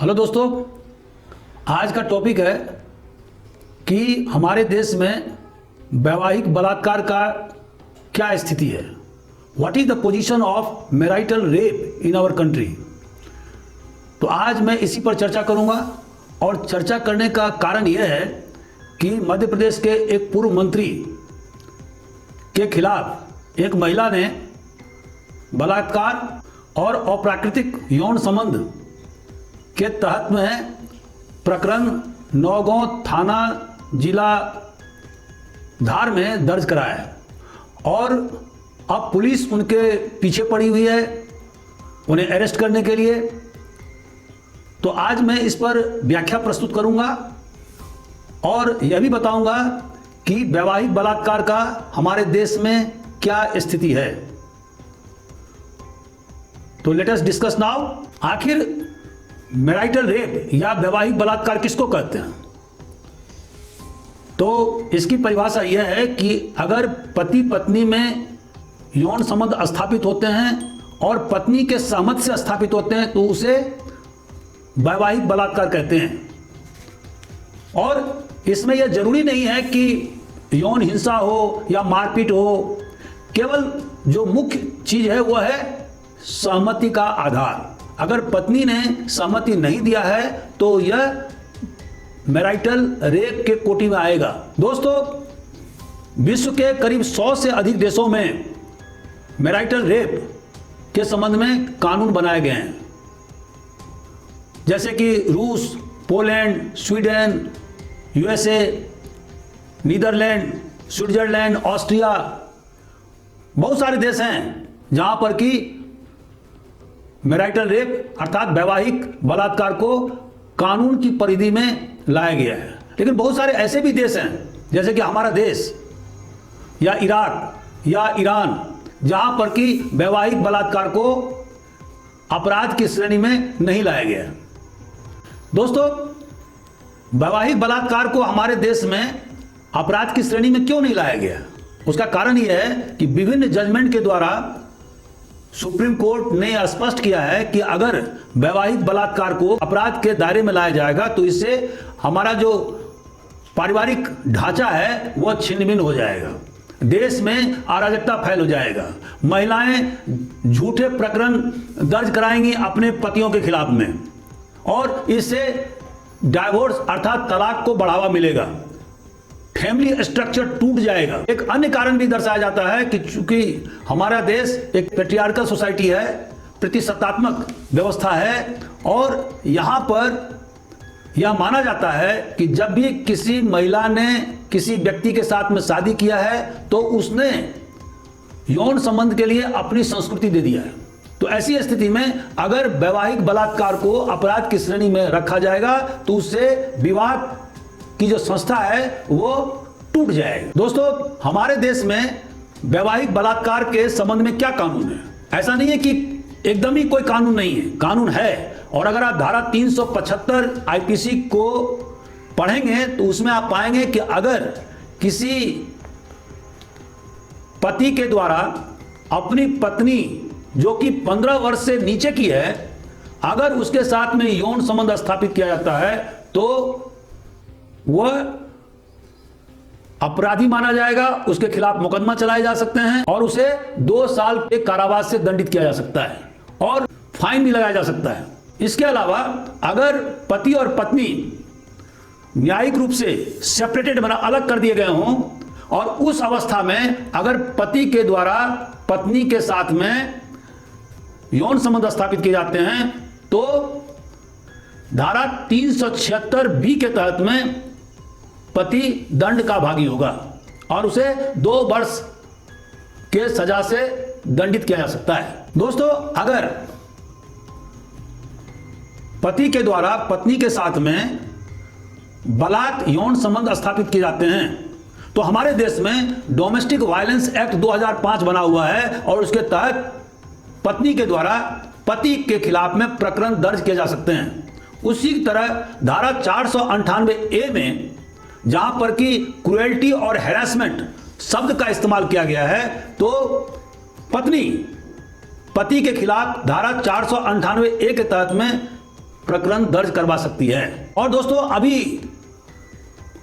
Hello दोस्तों, आज का टॉपिक है कि हमारे देश में वैवाहिक बलात्कार का क्या स्थिति है। What is the position of marital rape in our country. तो आज मैं इसी पर चर्चा करूंगा और चर्चा करने का कारण यह है कि मध्य प्रदेश के एक पूर्व मंत्री के खिलाफ एक महिला ने बलात्कार और अप्राकृतिक यौन संबंध के तहत में प्रकरण नौगांव थाना जिला धार में दर्ज कराया है और अब पुलिस उनके पीछे पड़ी हुई है उन्हें अरेस्ट करने के लिए। तो आज मैं इस पर व्याख्या प्रस्तुत करूंगा और यह भी बताऊंगा कि वैवाहिक बलात्कार का हमारे देश में क्या स्थिति है। तो लेट अस डिस्कस नाउ। आखिर मैरिटल रेप या वैवाहिक बलात्कार किसको कहते हैं? तो इसकी परिभाषा यह है कि अगर पति पत्नी में यौन संबंध स्थापित होते हैं और पत्नी के सहमति से स्थापित होते हैं तो उसे वैवाहिक बलात्कार कहते हैं। और इसमें यह जरूरी नहीं है कि यौन हिंसा हो या मारपीट हो, केवल जो मुख्य चीज है वह है सहमति का आधार। अगर पत्नी ने सहमति नहीं दिया है तो यह मैरिटल रेप के कोटि में आएगा। दोस्तों, विश्व के करीब 100 से अधिक देशों में मैरिटल रेप के संबंध में कानून बनाए गए हैं, जैसे कि रूस, Poland, Sweden, USA, Netherlands, Switzerland, Austria. बहुत सारे देश हैं जहां पर कि मैरिटल रेप अर्थात वैवाहिक बलात्कार को कानून की परिधि में लाया गया है। लेकिन बहुत सारे ऐसे भी देश हैं जैसे कि हमारा देश या इराक या ईरान, जहां पर कि वैवाहिक बलात्कार को अपराध की श्रेणी में नहीं लाया गया है। दोस्तों, वैवाहिक बलात्कार को हमारे देश में अपराध की श्रेणी में क्यों नहीं लाया गया? उसका कारण यह है कि विभिन्न जजमेंट के द्वारा सुप्रीम कोर्ट ने स्पष्ट किया है कि अगर वैवाहिक बलात्कार को अपराध के दायरे में लाया जाएगा तो इससे हमारा जो पारिवारिक ढांचा है वह छिन्न भिन्न हो जाएगा, देश में अराजकता फैल हो जाएगा, महिलाएं झूठे प्रकरण दर्ज कराएंगी अपने पतियों के खिलाफ में और इससे डाइवोर्स अर्थात तलाक को बढ़ावा मिलेगा, फैमिली स्ट्रक्चर टूट जाएगा। एक अन्य कारण भी दर्शाया जाता है कि चूंकि हमारा देश एक पैट्रियार्कल सोसाइटी है, प्रतिसत्तात्मक व्यवस्था है और यहां पर यह माना जाता है कि जब भी किसी महिला ने किसी व्यक्ति के साथ में शादी किया है तो उसने यौन संबंध के लिए अपनी संस्कृति दे दिया है। तो ऐसी स्थिति में अगर वैवाहिक बलात्कार को अपराध की श्रेणी में रखा जाएगा तो उससे विवाह की जो संस्था है वो टूट जाएगी। दोस्तों, हमारे देश में वैवाहिक बलात्कार के संबंध में क्या कानून है? ऐसा नहीं है कि एकदम ही कोई कानून नहीं है, कानून है। और अगर आप धारा 375 आईपीसी को पढ़ेंगे तो उसमें आप पाएंगे कि अगर किसी पति के द्वारा अपनी पत्नी जो कि 15 वर्ष से नीचे की है, अगर उसके साथ में यौन संबंध स्थापित किया जाता है तो वह अपराधी माना जाएगा, उसके खिलाफ मुकदमा चलाए जा सकते हैं और उसे 2 साल के कारावास से दंडित किया जा सकता है और फाइन भी लगाया जा सकता है। इसके अलावा अगर पति और पत्नी न्यायिक रूप से सेपरेटेड बना अलग कर दिए गए हों और उस अवस्था में अगर पति के द्वारा पत्नी के साथ में यौन संबंध स्थापित किए जाते हैं तो धारा 376 बी के तहत में पति दंड का भागी होगा और उसे 2 वर्ष के सजा से दंडित किया जा सकता है। दोस्तों, अगर पति के द्वारा पत्नी के साथ में बलात् यौन संबंध स्थापित किए जाते हैं तो हमारे देश में डोमेस्टिक वायलेंस एक्ट 2005 बना हुआ है और उसके तहत पत्नी के द्वारा पति के खिलाफ में प्रकरण दर्ज किए जा सकते हैं। उसी तरह धारा 498 ए में जहां पर कि क्रुएल्टी और हैरेसमेंट शब्द का इस्तेमाल किया गया है तो पत्नी पति के खिलाफ धारा 498 ए के तहत में प्रकरण दर्ज करवा सकती है। और दोस्तों, अभी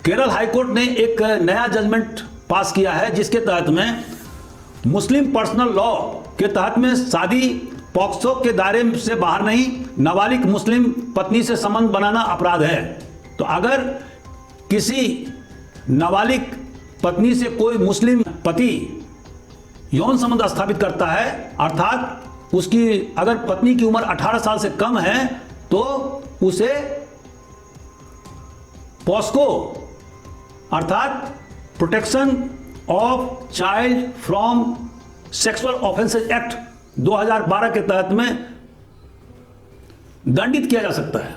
केरल हाईकोर्ट ने एक नया जजमेंट पास किया है जिसके तहत में मुस्लिम पर्सनल लॉ के तहत में शादी पॉक्सो के दायरे से बाहर नहीं, नाबालिग मुस्लिम पत्नी से संबंध बनाना अपराध है। तो अगर किसी नाबालिग पत्नी से कोई मुस्लिम पति यौन संबंध स्थापित करता है, अर्थात उसकी अगर पत्नी की उम्र 18 साल से कम है, तो उसे पॉस्को अर्थात protection of child from sexual offences act 2012 के तहत में दंडित किया जा सकता है।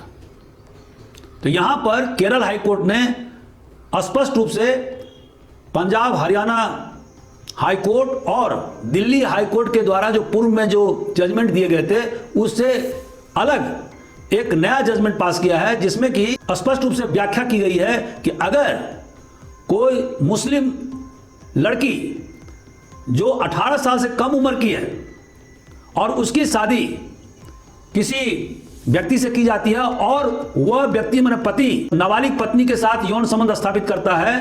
तो यहां पर केरल हाईकोर्ट ने स्पष्ट रूप से पंजाब हरियाणा हाईकोर्ट और दिल्ली हाईकोर्ट के द्वारा जो पूर्व में जो जजमेंट दिए गए थे उससे अलग एक नया जजमेंट पास किया है, जिसमें कि स्पष्ट रूप से व्याख्या की गई है कि अगर कोई मुस्लिम लड़की जो 18 साल से कम उम्र की है और उसकी शादी किसी व्यक्ति से की जाती है और वह व्यक्ति मेरा पति नाबालिग पत्नी के साथ यौन संबंध स्थापित करता है,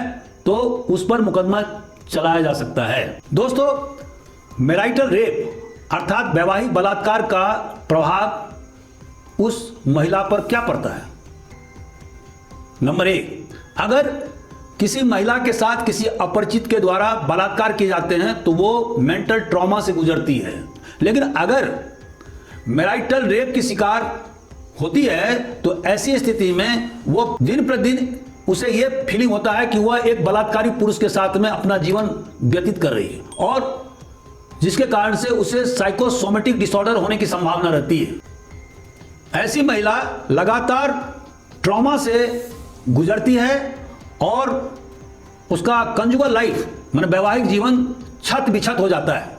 तो उस पर मुकदमा चलाया जा सकता है। दोस्तों, मैरिटल रेप अर्थात वैवाहिक बलात्कार का प्रभाव उस महिला पर क्या पड़ता है? नंबर 1, अगर किसी महिला के साथ किसी अपरिचित के द्वारा बलात्कार किए जाते हैं तो वो मेंटल ट्रॉमा से गुजरती है। लेकिन अगर मैरिटल रेप की शिकार होती है तो ऐसी स्थिति में वो दिन प्रतिदिन उसे ये फीलिंग होता है कि वह एक बलात्कारी पुरुष के साथ में अपना जीवन व्यतीत कर रही है, और जिसके कारण से उसे साइकोसोमेटिक डिसऑर्डर होने की संभावना रहती है। ऐसी महिला लगातार ट्रॉमा से गुजरती है और उसका कंजुगल लाइफ माने वैवाहिक जीवन छत बिछत हो जाता है।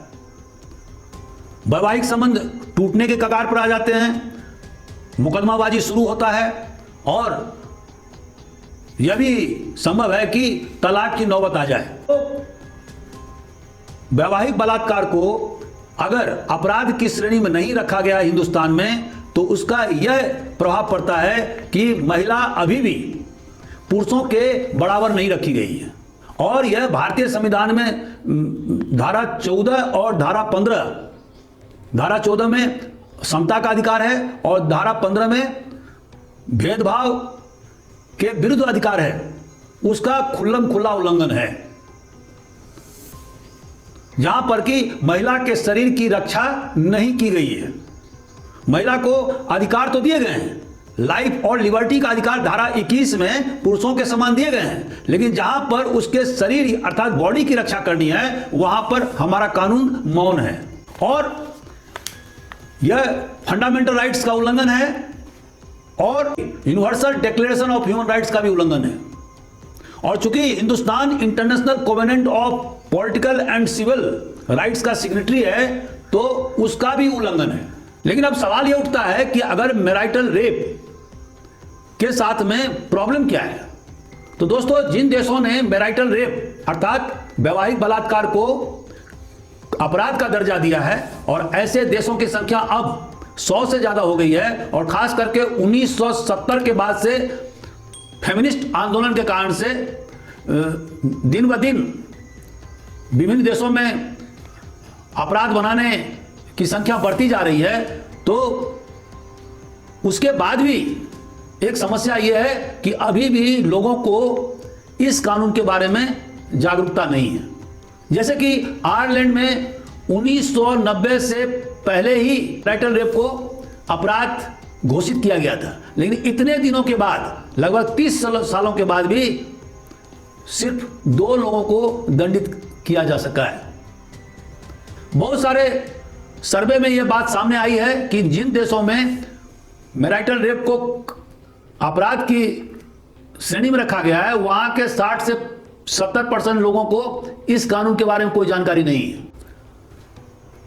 वैवाहिक संबंध टूटने के कगार पर आ जाते हैं, मुकदमाबाजी शुरू होता है और यह भी संभव है कि तलाक की नौबत आ जाए। तो वैवाहिक बलात्कार को अगर अपराध की श्रेणी में नहीं रखा गया हिंदुस्तान में, तो उसका यह प्रभाव पड़ता है कि महिला अभी भी पुरुषों के बराबर नहीं रखी गई है। और यह भारतीय संविधान में धारा 14 और धारा 15, धारा 14 में समता का अधिकार है और धारा 15 में भेदभाव के विरुद्ध अधिकार है, उसका खुल्लम खुल्ला उल्लंघन है, जहां पर कि महिला के शरीर की रक्षा नहीं की गई है। महिला को अधिकार तो दिए गए हैं, लाइफ और लिबर्टी का अधिकार धारा 21 में पुरुषों के समान दिए गए हैं, लेकिन जहां पर उसके शरीर अर्थात बॉडी की रक्षा करनी है वहां पर हमारा कानून मौन है। और यह फंडामेंटल राइट्स का उल्लंघन है और universal declaration of human rights का भी उल्लंघन है। और चूंकि Hindustan international covenant of political and civil rights का सिग्नेटरी है, तो उसका भी उल्लंघन है। लेकिन अब सवाल यह उठता है कि अगर मैरिटल रेप के साथ में प्रॉब्लम क्या है? तो दोस्तों, जिन देशों ने मैरिटल रेप अर्थात वैवाहिक बलात्कार को अपराध का दर्जा दिया है, और ऐसे देशों की संख्या अब 100 से ज्यादा हो गई है, और खास करके 1970 के बाद से फेमिनिस्ट आंदोलन के कारण से दिन ब दिन विभिन्न देशों में अपराध बनाने की संख्या बढ़ती जा रही है। तो उसके बाद भी एक समस्या यह है कि अभी भी लोगों को इस कानून के बारे में जागरूकता नहीं है। जैसे कि आयरलैंड में 1990 से पहले ही मैरिटल रेप को अपराध घोषित किया गया था, लेकिन इतने दिनों के बाद लगभग 30 सालों के बाद भी सिर्फ 2 लोगों को दंडित किया जा सका है। बहुत सारे सर्वे में यह बात सामने आई है कि जिन देशों में मैरिटल रेप को अपराध की श्रेणी में रखा गया है, वहां के 60 से 70% लोगों को इस कानून के बारे में कोई जानकारी नहीं है।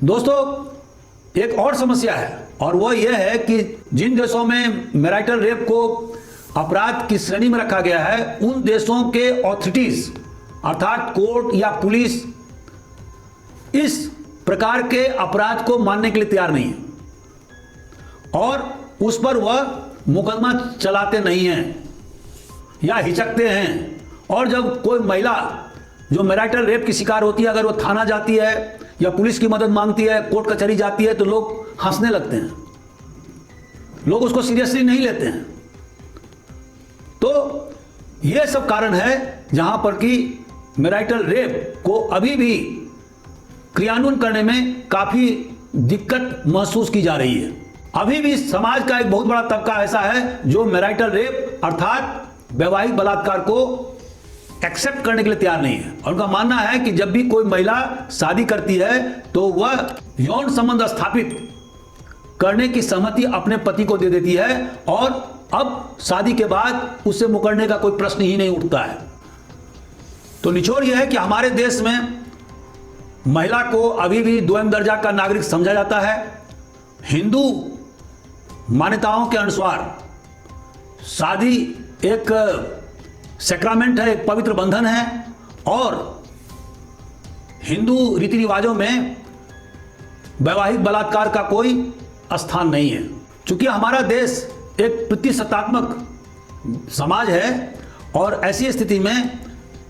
दोस्तों, एक और समस्या है, और वह यह है कि जिन देशों में मैरिटल रेप को अपराध की श्रेणी में रखा गया है, उन देशों के ऑथोरिटीज अर्थात कोर्ट या पुलिस इस प्रकार के अपराध को मानने के लिए तैयार नहीं है, और उस पर वह मुकदमा चलाते नहीं हैं या हिचकते हैं। और जब कोई महिला जो मैरिटल रेप की शिकार होती है, अगर वो थाना जाती है या पुलिस की मदद मांगती है, कोर्ट कचहरी जाती है, तो लोग हंसने लगते हैं, लोग उसको सीरियसली नहीं लेते हैं। तो ये सब कारण है जहां पर कि मैरिटल रेप को अभी भी क्रियान्वयन करने में काफी दिक्कत महसूस की जा रही है। अभी भी समाज का एक बहुत बड़ा तबका ऐसा है जो मैरिटल रेप अर्थात वैवाहिक बलात्कार को एक्सेप्ट करने के लिए तैयार नहीं है। और उनका मानना है कि जब भी कोई महिला शादी करती है तो वह यौन संबंध स्थापित करने की सहमति अपने पति को दे देती है और अब शादी के बाद उससे मुकरने का कोई प्रश्न ही नहीं उठता है। तो निचोड़ यह है कि हमारे देश में महिला को अभी भी द्वैम दर्जा का नागरिक समझा जाता है। हिंदू मान्यताओं के अनुसार शादी एक सैक्रामेंट है, एक पवित्र बंधन है और हिंदू रीति रिवाजों में वैवाहिक बलात्कार का कोई स्थान नहीं है। चूंकि हमारा देश एक प्रतिशतात्मक समाज है और ऐसी स्थिति में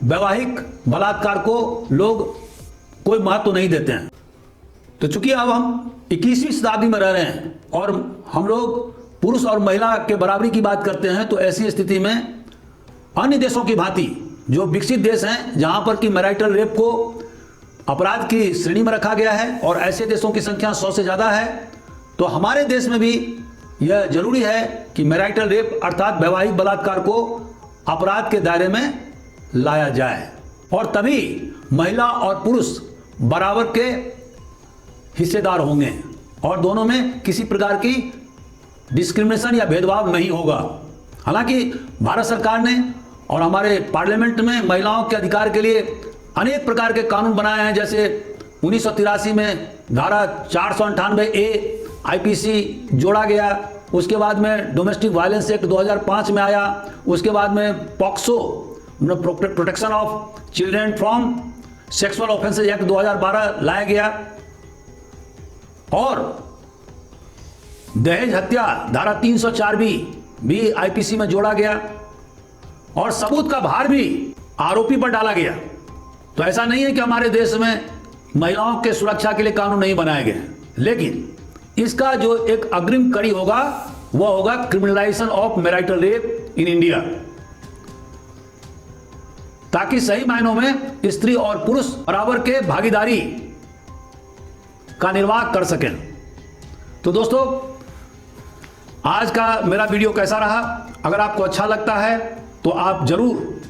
वैवाहिक बलात्कार को लोग कोई महत्व नहीं देते हैं। तो चूंकि अब हम 21वीं शताब्दी में रह रहे हैं और हम लोग पुरुष और महिला के बराबरी की बात करते हैं, तो ऐसी स्थिति में अन्य देशों की भांति जो विकसित देश हैं जहां पर कि मैरिटल रेप को अपराध की श्रेणी में रखा गया है और ऐसे देशों की संख्या 100 से ज़्यादा है, तो हमारे देश में भी यह जरूरी है कि मैरिटल रेप अर्थात वैवाहिक बलात्कार को अपराध के दायरे में लाया जाए और तभी महिला और पुरुष बराबर के हिस्सेदार होंगे और दोनों में किसी प्रकार की डिस्क्रिमिनेशन या भेदभाव नहीं होगा। हालांकि भारत सरकार ने और हमारे पार्लियामेंट में महिलाओं के अधिकार के लिए अनेक प्रकार के कानून बनाए हैं। जैसे 1983 में धारा 498A आईपीसी जोड़ा गया, उसके बाद में डोमेस्टिक वायलेंस एक्ट 2005 में आया, उसके बाद में POCSO protection of children from sexual offences act 2012 लाया गया और दहेज हत्या धारा 304 भी आईपीसी में जोड़ा गया और सबूत का भार भी आरोपी पर डाला गया। तो ऐसा नहीं है कि हमारे देश में महिलाओं के सुरक्षा के लिए कानून नहीं बनाए गए, लेकिन इसका जो एक अग्रिम कड़ी होगा वह होगा criminalisation of marital rape in India, ताकि सही मायनों में स्त्री और पुरुष बराबर के भागीदारी का निर्वाह कर सकें। तो दोस्तों, आज का मेरा वीडियो कैसा रहा? अगर आपको अच्छा लगता है तो आप जरूर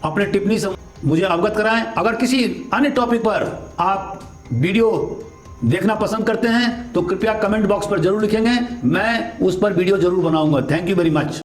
अपने टिप्पणी से मुझे अवगत कराएं। अगर किसी अन्य टॉपिक पर आप वीडियो देखना पसंद करते हैं तो कृपया कमेंट बॉक्स पर जरूर लिखेंगे, मैं उस पर वीडियो जरूर बनाऊंगा। Thank you very much.